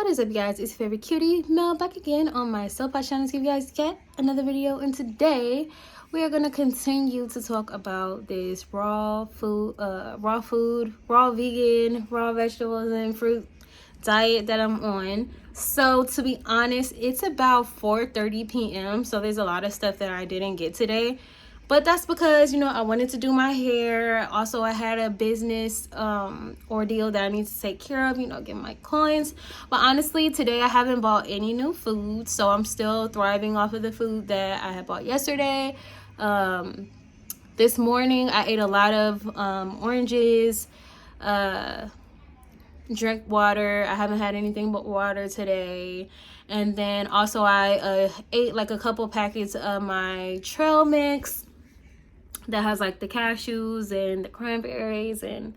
What is up, guys? It's your favorite cutie Mel back again on my Soapbox channel to give you guys yet another video. And today we are gonna continue to talk about this raw vegan, raw vegetables and fruit diet that I'm on. So to be honest, it's about 4:30 p.m. So there's a lot of stuff that I didn't get today. But that's because, I wanted to do my hair. Also, I had a business ordeal that I need to take care of, get my clients. But honestly, today I haven't bought any new food. So I'm still thriving off of the food that I had bought yesterday. This morning, I ate a lot of oranges, drank water. I haven't had anything but water today. And then also I ate like a couple packets of my trail mix that has like the cashews and the cranberries and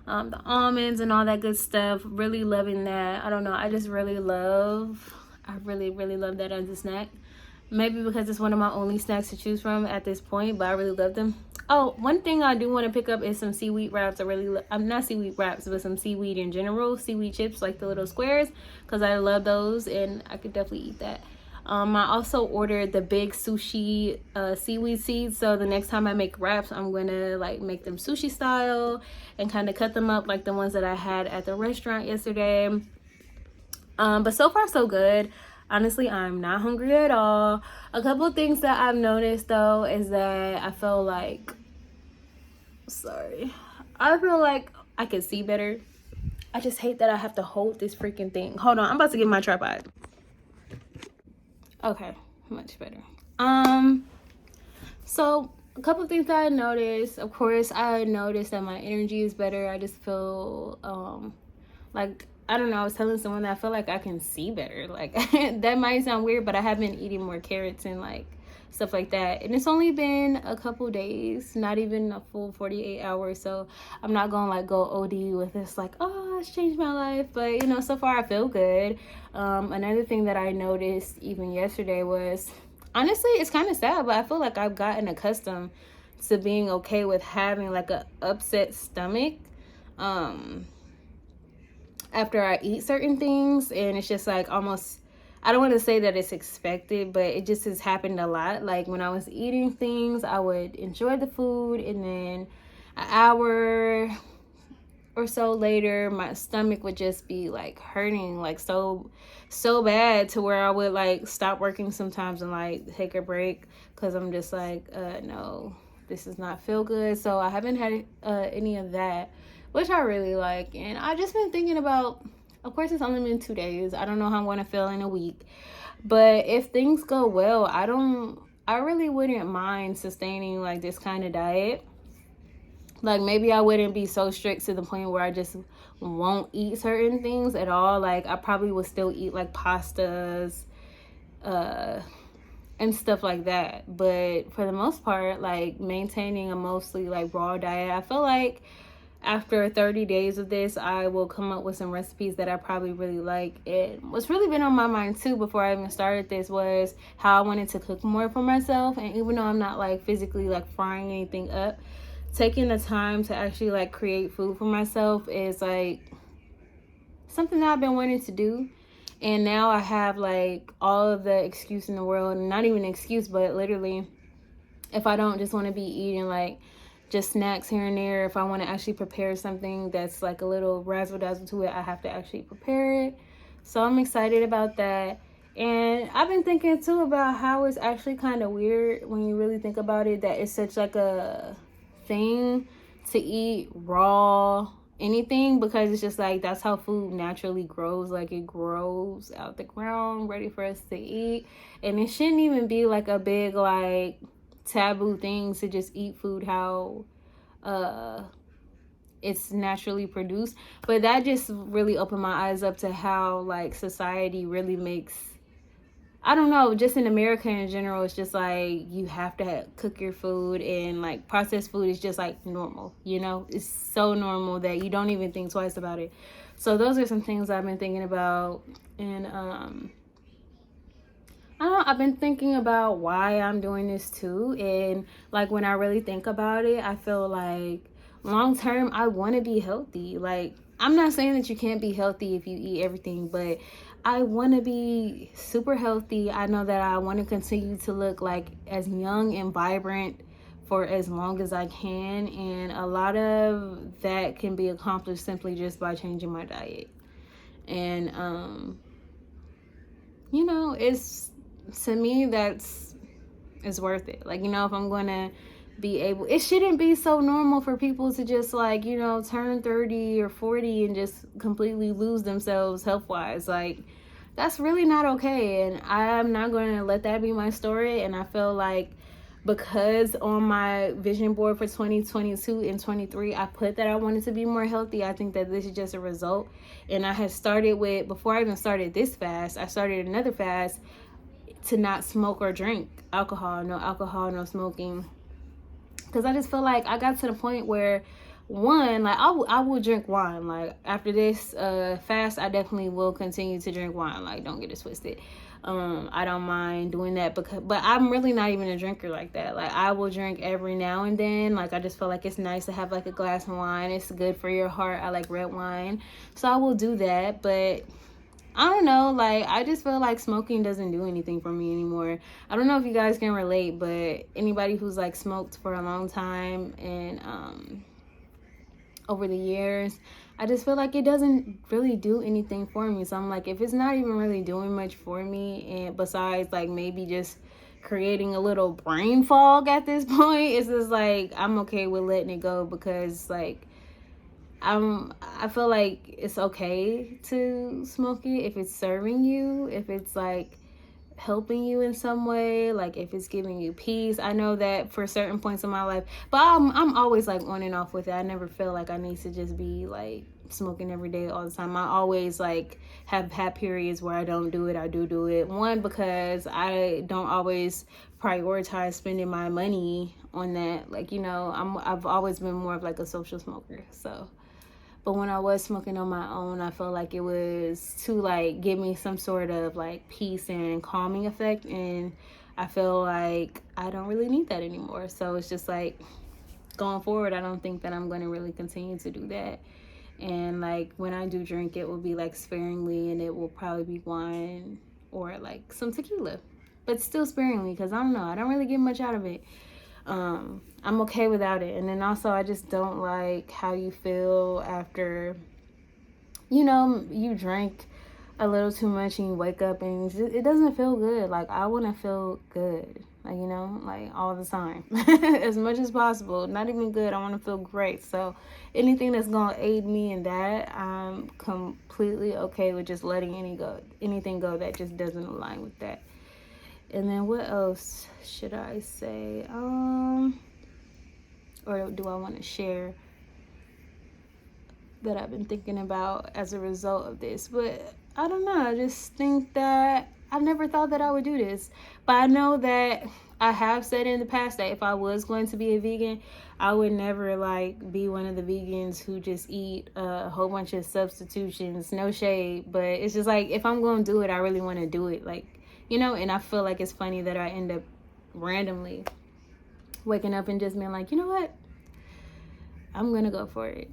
the almonds and all that good stuff. Really loving that. I don't know, I really love that as a snack. Maybe because it's one of my only snacks to choose from at this point, but I really love them. Oh, one thing I do want to pick up is some seaweed wraps. I'm not seaweed wraps, but some seaweed in general, seaweed chips, like the little squares, because I love those and I could definitely eat that. I also ordered the big sushi seaweed seeds, so the next time I make wraps, I'm gonna like make them sushi style and kind of cut them up like the ones that I had at the restaurant yesterday. But so far so good. Honestly, I'm not hungry at all. A couple of things that I've noticed though is that I feel like I can see better. I just hate that I have to hold this freaking thing. Hold on, I'm about to get my tripod. Okay, much better. So a couple of things that I noticed. Of course, I noticed that my energy is better. I just feel like, I don't know, I was telling someone that I feel like I can see better. Like that might sound weird, but I have been eating more carrots and like stuff like that. And it's only been a couple days, not even a full 48 hours. So I'm not gonna like go OD with this like, oh, it's changed my life. But so far I feel good. Another thing that I noticed even yesterday was, honestly, it's kind of sad, but I feel like I've gotten accustomed to being okay with having like a upset stomach after I eat certain things. And it's just like almost, I don't want to say that it's expected, but it just has happened a lot. Like when I was eating things, I would enjoy the food, and then an hour or so later, my stomach would just be like hurting like so bad, to where I would like stop working sometimes and like take a break, because I'm just like, no, this does not feel good. So I haven't had any of that, which I really like. And I just been thinking about, of course it's only been 2 days, I don't know how I'm gonna feel in a week, but if things go well, I really wouldn't mind sustaining like this kind of diet. Like maybe I wouldn't be so strict to the point where I just won't eat certain things at all. Like I probably would still eat like pastas and stuff like that, but for the most part, like maintaining a mostly like raw diet. I feel like after 30 days of this, I will come up with some recipes that I probably really like. And what's really been on my mind too before I even started this was how I wanted to cook more for myself. And even though I'm not like physically like frying anything up, taking the time to actually like create food for myself is like something that I've been wanting to do. And now I have like all of the excuse in the world, not even an excuse, but literally, if I don't just want to be eating like just snacks here and there, if I want to actually prepare something that's like a little razzle dazzle to it, I have to actually prepare it. So I'm excited about that. And I've been thinking too about how it's actually kind of weird when you really think about it, that it's such like a thing to eat raw anything, because it's just like that's how food naturally grows. Like it grows out the ground ready for us to eat, and it shouldn't even be like a big like taboo things to just eat food how it's naturally produced. But that just really opened my eyes up to how like society really makes, I don't know, just in America in general, it's just like you have to cook your food, and like processed food is just like normal, it's so normal that you don't even think twice about it. So those are some things I've been thinking about. And I don't know, I've been thinking about why I'm doing this too. And like when I really think about it, I feel like long term I want to be healthy. Like I'm not saying that you can't be healthy if you eat everything, but I want to be super healthy. I know that I want to continue to look like as young and vibrant for as long as I can, and a lot of that can be accomplished simply just by changing my diet. And you know, it's, to me, it's worth it. Like, you know, if I'm going to be able, it shouldn't be so normal for people to just, like, you know, turn 30 or 40 and just completely lose themselves health wise. Like, that's really not okay, and I'm not going to let that be my story. And I feel like, because on my vision board for 2022 and 23 I put that I wanted to be more healthy, I think that this is just a result. And I had started with, before I even started this fast, I started another fast to not smoke or drink alcohol. No smoking, because I just feel like I got to the point where, one, like, I will drink wine. Like, after this fast, I definitely will continue to drink wine. Like, don't get it twisted. I don't mind doing that, but I'm really not even a drinker like that. Like, I will drink every now and then. Like, I just feel like it's nice to have like a glass of wine. It's good for your heart. I like red wine, so I will do that. But I don't know, like, I just feel like smoking doesn't do anything for me anymore. I don't know if you guys can relate, but anybody who's like smoked for a long time and over the years, I just feel like it doesn't really do anything for me. So I'm like, if it's not even really doing much for me, and besides like maybe just creating a little brain fog at this point, it's just like, I'm okay with letting it go, because like, I feel like it's okay to smoke it if it's serving you, if it's like helping you in some way, like if it's giving you peace. I know that for certain points in my life, but I'm always like on and off with it. I never feel like I need to just be like smoking every day all the time. I always like have had periods where I don't do it. I do it. One, because I don't always prioritize spending my money on that. Like, you know, I've always been more of like a social smoker. So, but when I was smoking on my own, I felt like it was to like give me some sort of like peace and calming effect. And I feel like I don't really need that anymore. So it's just like, going forward, I don't think that I'm going to really continue to do that. And like, when I do drink, it will be like sparingly, and it will probably be wine or like some tequila, but still sparingly, because I don't know, I don't really get much out of it. I'm okay without it. And then also, I just don't like how you feel after, you know, you drink a little too much and you wake up and it doesn't feel good. Like, I want to feel good, like, you know, like all the time, as much as possible. Not even good, I want to feel great. So anything that's going to aid me in that, I'm completely okay with just letting anything go that just doesn't align with that. And then what else should I say? Or do I want to share that I've been thinking about as a result of this? But I don't know. I just think that I've never thought that I would do this. But I know that I have said in the past that if I was going to be a vegan, I would never like be one of the vegans who just eat a whole bunch of substitutions. No shade, but it's just like, if I'm going to do it, I really want to do it. Like, you know, and I feel like it's funny that I end up randomly waking up and just being like, you know what? I'm going to go for it.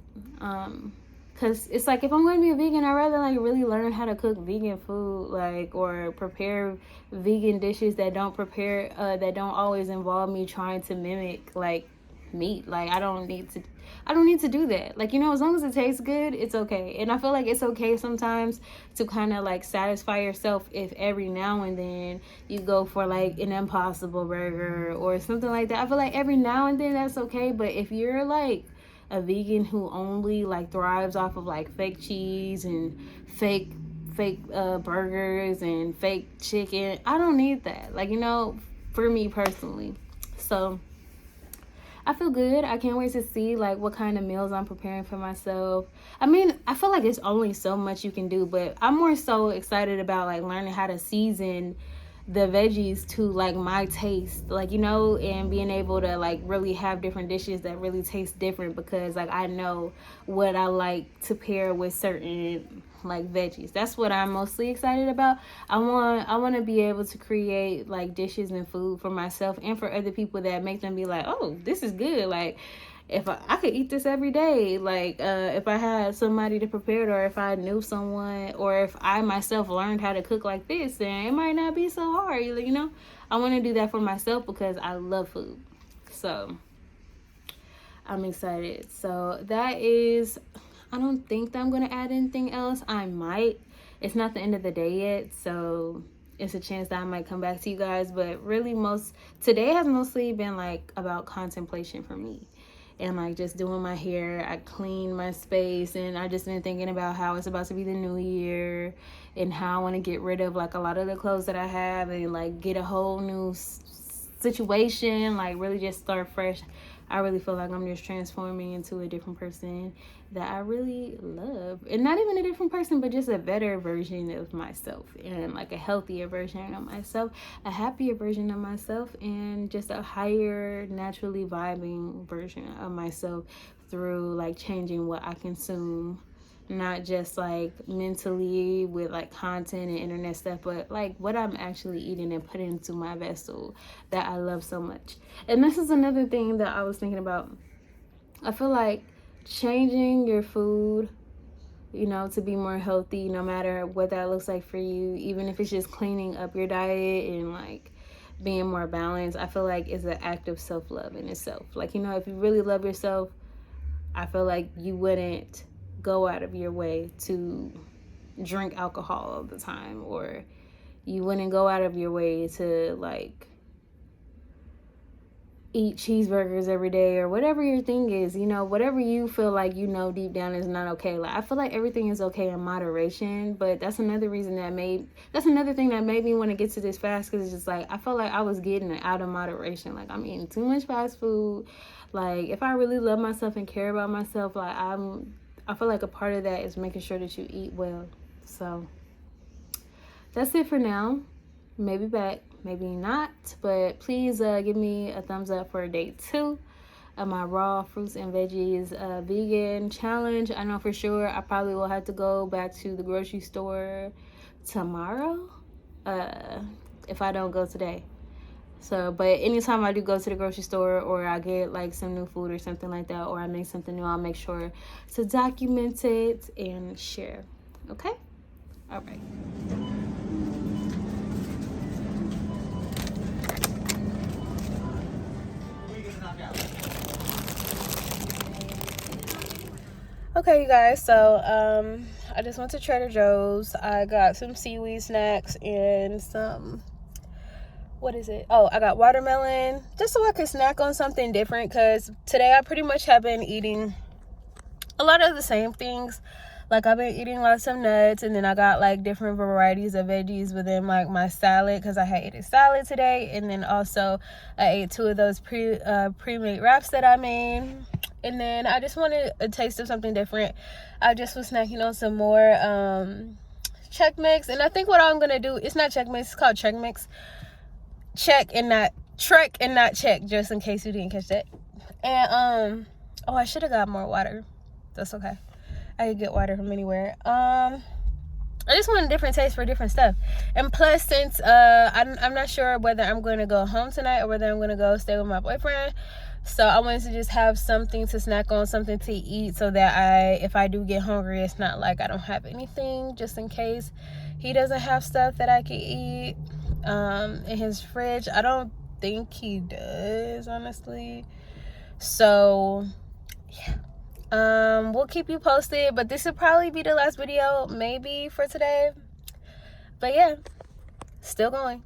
Because it's like, if I'm going to be a vegan, I'd rather like really learn how to cook vegan food, like, or prepare vegan dishes that don't always involve me trying to mimic like meat. Like, I don't need to do that. Like, you know, as long as it tastes good, it's okay. And I feel like it's okay sometimes to kind of like satisfy yourself if every now and then you go for like an Impossible Burger or something like that. I feel like every now and then that's okay. But if you're like a vegan who only like thrives off of like fake cheese and fake burgers and fake chicken, I don't need that. Like, you know, for me personally. So I feel good. I can't wait to see like what kind of meals I'm preparing for myself. I mean, I feel like it's only so much you can do, but I'm more so excited about like learning how to season the veggies to like my taste, like, you know, and being able to like really have different dishes that really taste different, because like I know what I like to pair with certain like veggies. That's what I'm mostly excited about. I want to be able to create like dishes and food for myself and for other people that make them be like, oh, this is good. Like, if I could eat this every day, like if I had somebody to prepare it, or if I knew someone, or if I myself learned how to cook like this, then it might not be so hard, you know. I want to do that for myself because I love food. So I'm excited. So that is, I don't think that I'm going to add anything else. I might. It's not the end of the day yet, so it's a chance that I might come back to you guys. But really, today has mostly been like about contemplation for me, and like just doing my hair. I cleaned my space, and I just been thinking about how it's about to be the new year, and how I want to get rid of like a lot of the clothes that I have, and like get a whole new situation, like really just start fresh. I really feel like I'm just transforming into a different person that I really love. And not even a different person, but just a better version of myself, and like a healthier version of myself, a happier version of myself, and just a higher, naturally vibing version of myself through like changing what I consume. Not just like mentally with like content and internet stuff, but like what I'm actually eating and putting into my vessel that I love so much. And this is another thing that I was thinking about. I feel like changing your food, you know, to be more healthy, no matter what that looks like for you, even if it's just cleaning up your diet and like being more balanced, I feel like it's an act of self-love in itself. Like, you know, if you really love yourself, I feel like you wouldn't go out of your way to drink alcohol all the time, or you wouldn't go out of your way to like eat cheeseburgers every day, or whatever your thing is, you know, whatever you feel like, you know, deep down is not okay. Like, I feel like everything is okay in moderation, but that's another thing that made me want to get to this fast, because it's just like I felt like I was getting it out of moderation. Like, I'm eating too much fast food. Like, if I really love myself and care about myself, like I feel like a part of that is making sure that you eat well. So that's it for now. Maybe back, maybe not. But please give me a thumbs up for day 2 of my raw fruits and veggies vegan challenge. I know for sure I probably will have to go back to the grocery store tomorrow if I don't go today. So, but anytime I do go to the grocery store, or I get like some new food or something like that, or I make something new, I'll make sure to document it and share. Okay? All right. Okay, you guys, so I just went to Trader Joe's. I got some seaweed snacks and some, what is it? Oh, I got watermelon, just so I could snack on something different, because today I pretty much have been eating a lot of the same things. Like, I've been eating lots of nuts, and then I got like different varieties of veggies within like my salad, because I had ate a salad today, and then also I ate 2 of those pre-made wraps that I made. And then I just wanted a taste of something different. I just was snacking on some more Chex Mix. And I think what I'm gonna do, it's not Chex Mix, it's called Trek Mix. Trek and not check, just in case you didn't catch that. And I should have got more water. That's okay. I could get water from anywhere. I just want a different taste for different stuff. And plus, since I'm not sure whether I'm going to go home tonight or whether I'm going to go stay with my boyfriend, so I wanted to just have something to snack on, something to eat, so that if I do get hungry, it's not like I don't have anything, just in case he doesn't have stuff that I can eat in his fridge. I don't think he does, honestly. So yeah, we'll keep you posted, but this will probably be the last video maybe for today. But yeah, still going.